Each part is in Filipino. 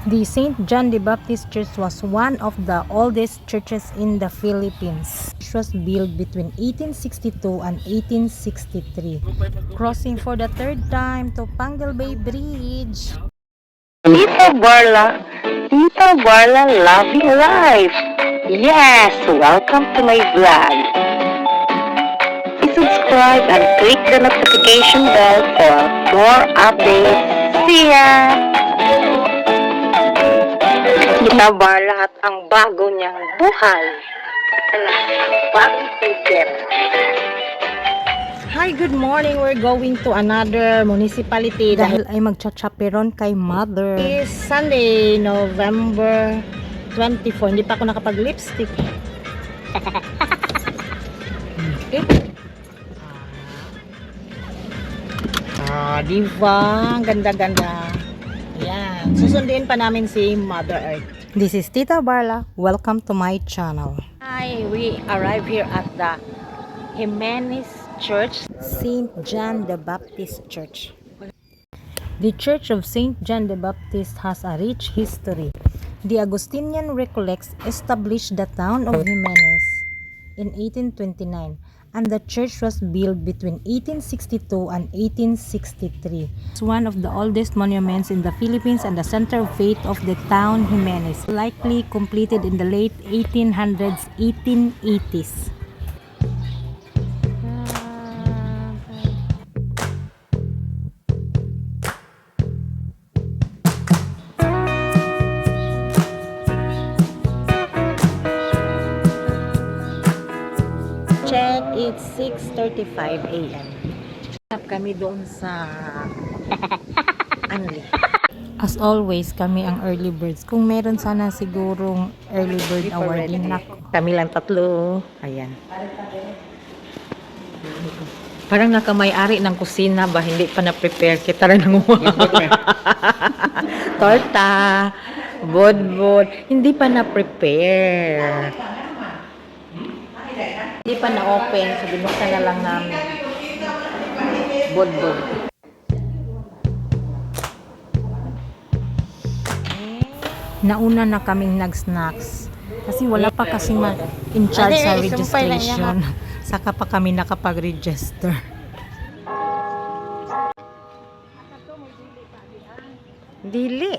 The St. John the Baptist Church was one of the oldest churches in the Philippines. It was built between 1862 and 1863, crossing for the third time to Pangal Bay Bridge. Tita Barla loving life. Yes, welcome to my vlog. Please subscribe and click the notification bell for more updates. See ya! Tita Barla at ang bago niyang buhay. Bagong ticket. Hi, good morning. We're going to another municipality dahil ay magchachaperon kay Mother. It's Sunday, November 24. Hindi pa ako nakapag-lipstick. Okay. Diba? Ang ganda-ganda. Yan. Susunduin pa namin si Mother Earth. This is Tita Barla. Welcome to my channel. Hi, we arrived here at the Jimenez Church, St. John the Baptist Church. The Church of St. John the Baptist has a rich history. The Augustinian Recollects established the town of Jimenez in 1829, and the church was built between 1862 and 1863. It's one of the oldest monuments in the Philippines and the center of faith of the town Jimenez, likely completed in the late 1800s, 1880s. Check, it's 6:35 a.m. Kami doon sa Anli. As always, kami ang early birds. Kung meron sana sigurong early bird award din ako. Kami lang tatlo. Ayan. Parang nakamay-ari ng kusina ba? Hindi pa na-prepare. Kita rin ng torta, bod-bod. Hindi pa na-prepare. Hindi pa na-open. So, binuksan na lang namin. Bod-bod. Nauna na kaming nag-snacks. Kasi wala pa kasi in charge sa registration. Saka pa kami nakapag-register. Dili.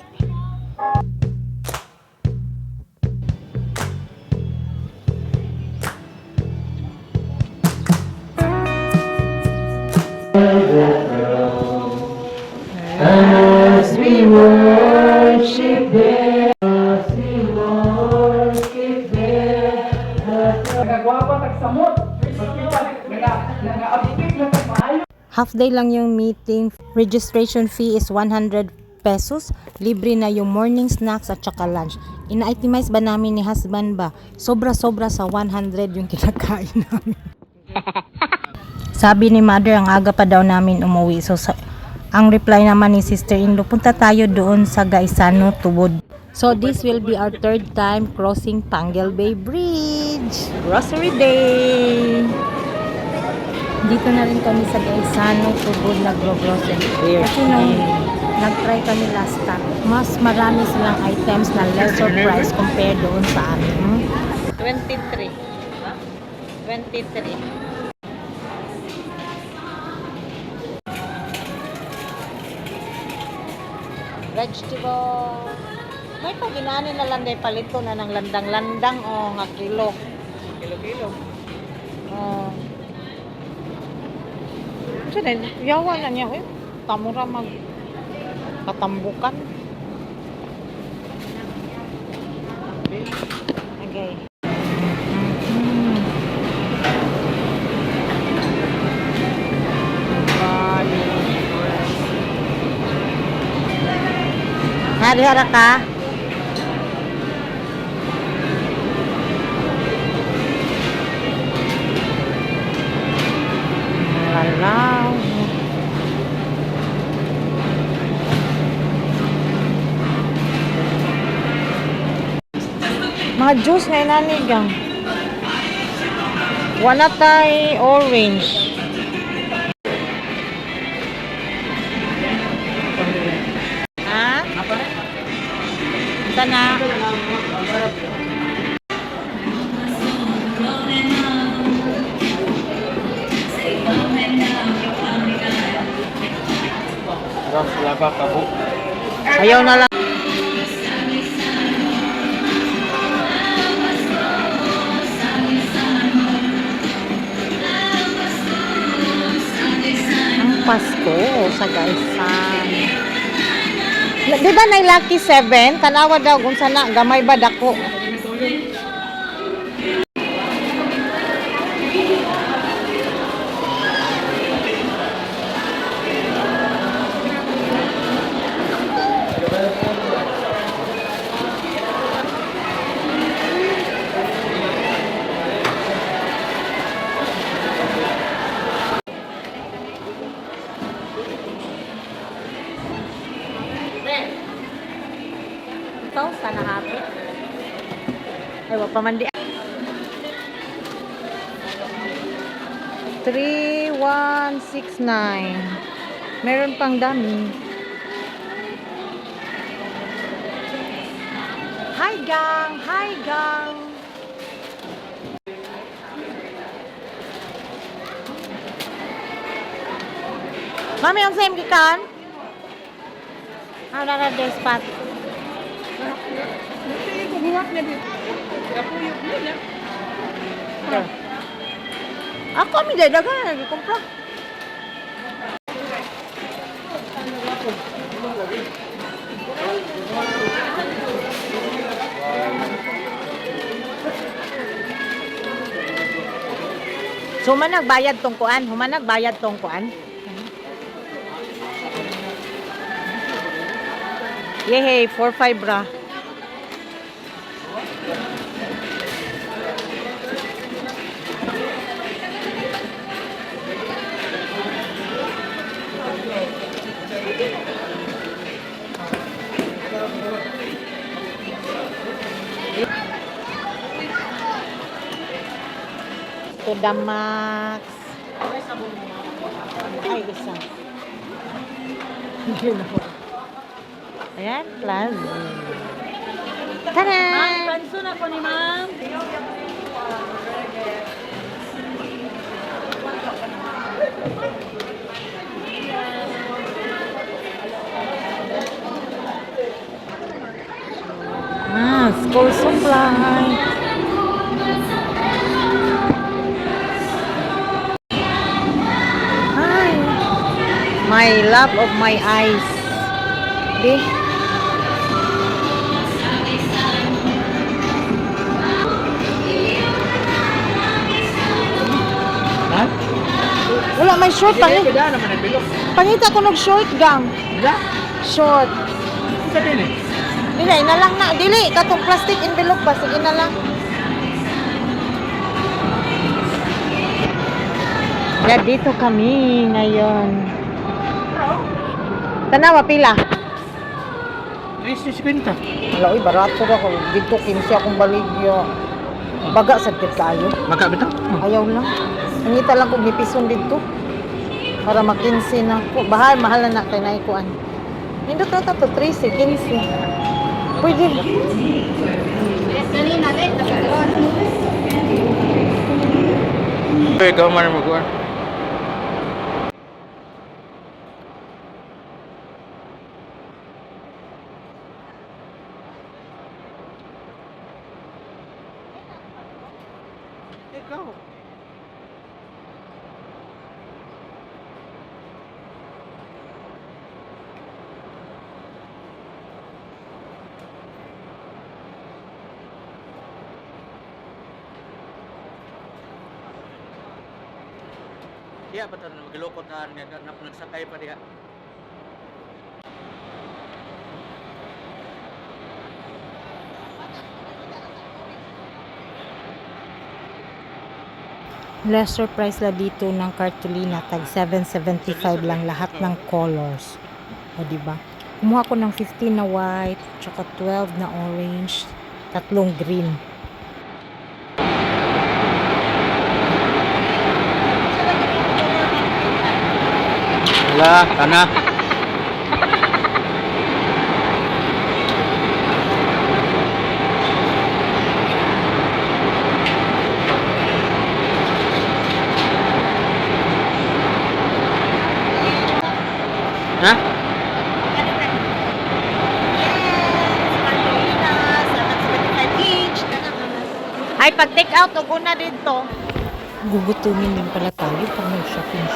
As we worship Thee, as we worship Thee, Half day lang yung meeting. Registration fee is 100 pesos. Libre na yung morning snacks at saka lunch. Ina-itemize ba namin ni husband ba? Sobra-sobra sa 100 yung kinakain namin. Sabi ni Mother, ang aga pa daw namin umuwi. So, ang reply naman ni sister-in-law, punta tayo doon sa Gaisano, Tubod. So, this will be our third time crossing Pangal Bay Bridge. Grocery day! Dito na rin kami sa Gaisano, Tubod, nagro-grocery. Kasi nung nag-try kami last time, mas marami silang items na lesser price compared doon sa amin. 23. 23. Vegetable. May paginani na lang day palito na ng landang-landang o nga kilo. Kilo-kilo. Oh. Sige, yawa na niya. Tamura mag katambukan. Okay. Hari-hara ka? Lalaw. Mga juice na inanigang. Wala tay orange. Sana. Ayaw na lang. Ang Pasko sa Gaisan. Di ba na Lucky 7? Tanawa daw kung sana gamay ba dako. Ito, sana happy. Ay, wag pa man di. 3169. Meron pang dami. Hi gang! Hi gang! Mami, ang same gikan? How na the spot? Ako kami dahil dagan nagkumpra. So man nagbayad tong kuan, human nagbayad tong kuan. Yehey, 4-5 bra. To the max. Ay, isa. Ayan, plus. Tada! Ma'am, panso na po ni ma'am. School supply. Hi. My love of my eyes. Okay. Wala may short pangita ko ng short gang. Short. Dili na lang na. Dili katong plastic envelope ba sige na lang. Ya dito kami ngayon. Tanawa pila. 350. Wala, uy, barato na ko. Dito, 15 akong baligyo. Baga sa kayo. Maka bitaw? Ayaw lang. Nangita lang kong nipison dito. Para makinsi na ko. Bahal, mahal na kay naikuan. Nindot na ito, 13, 15. Pwede. Ikaw man mo kuha. Ikaw. Iya betul magilokot na nagsakay pa diha. Lesser price la dito ng cartolina. Tag 7.75 lang lahat ng colors. O diba? Kumuha ko ng 15 na white, tsaka 12 na orange, 3 green. Wala, kana. Ay, pag take out, ugo na dito. Gugutumin din pala tayo pag nag-shopping.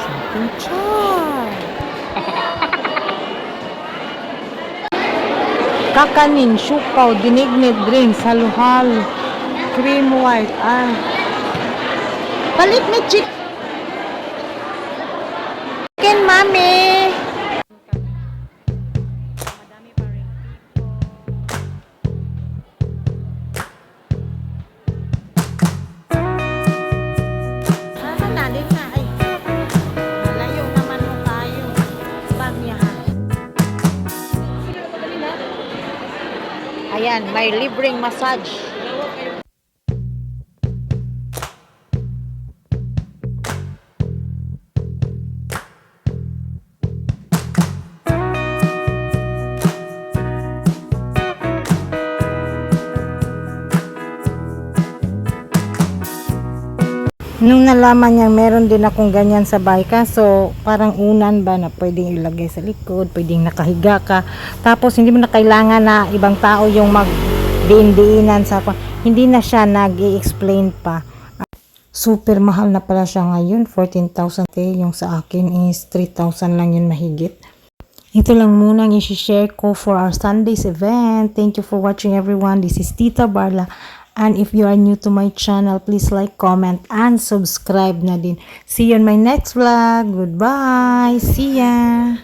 Char! Kakanin, syukaw, dinignit drinks, halo-halo, cream white, palit na chicken, mami! Sana na din na, ay, malayo naman mo tayo. Bagyahan. Ayan, may libreng massage. Nung nalaman niya, meron din akong ganyan sa bahay. Kaso, parang unan ba na pwedeng ilagay sa likod, pwedeng nakahiga ka. Tapos, hindi mo na kailangan na ibang tao yung magdiin-diinan sa hindi na siya nag-i-explain pa. Super mahal na pala siya ngayon, 14,000. Yung sa akin is 3,000 lang yun mahigit. Ito lang muna ang i-share ko for our Sunday's event. Thank you for watching, everyone. This is Tita Barla. And if you are new to my channel, please like, comment, and subscribe na din. See you on my next vlog. Goodbye. See ya.